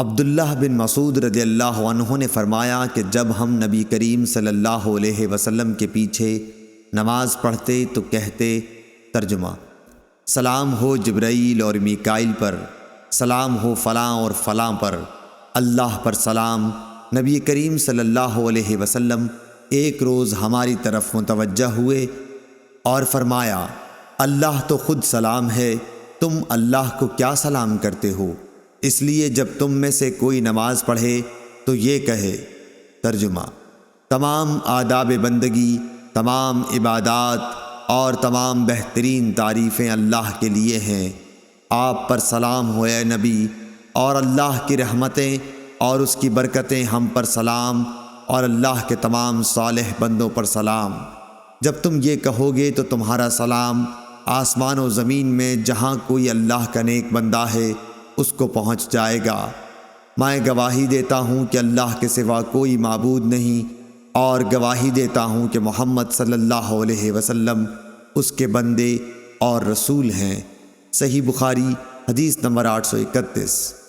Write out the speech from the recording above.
عبداللہ بن مسعود رضی اللہ عنہ نے فرمایا کہ جب ہم نبی کریم صلی اللہ علیہ وسلم کے پیچھے نماز پڑھتے تو کہتے، ترجمہ: سلام ہو جبرائیل اور میکائیل پر، سلام ہو فلاں اور فلاں پر، اللہ پر سلام۔ نبی کریم صلی اللہ علیہ وسلم ایک روز ہماری طرف متوجہ ہوئے اور فرمایا، اللہ تو خود سلام ہے، تم اللہ کو کیا سلام کرتے ہو؟ اس لیے جب تم میں سے کوئی نماز پڑھے تو یہ کہے۔ ترجمہ: تمام آداب بندگی، تمام عبادات اور تمام بہترین تعریفیں اللہ کے لیے ہیں۔ آپ پر سلام ہو اے نبی، اور اللہ کی رحمتیں اور اس کی برکتیں ہم پر سلام، اور اللہ کے تمام صالح بندوں پر سلام۔ جب تم یہ کہو گے تو تمہارا سلام آسمان و زمین میں جہاں کوئی اللہ کا نیک بندہ ہے اس کو پہنچ جائے گا۔ میں گواہی دیتا ہوں کہ اللہ کے سوا کوئی معبود نہیں، اور گواہی دیتا ہوں کہ محمد صلی اللہ علیہ وسلم اس کے بندے اور رسول ہیں۔ صحیح بخاری حدیث نمبر 831۔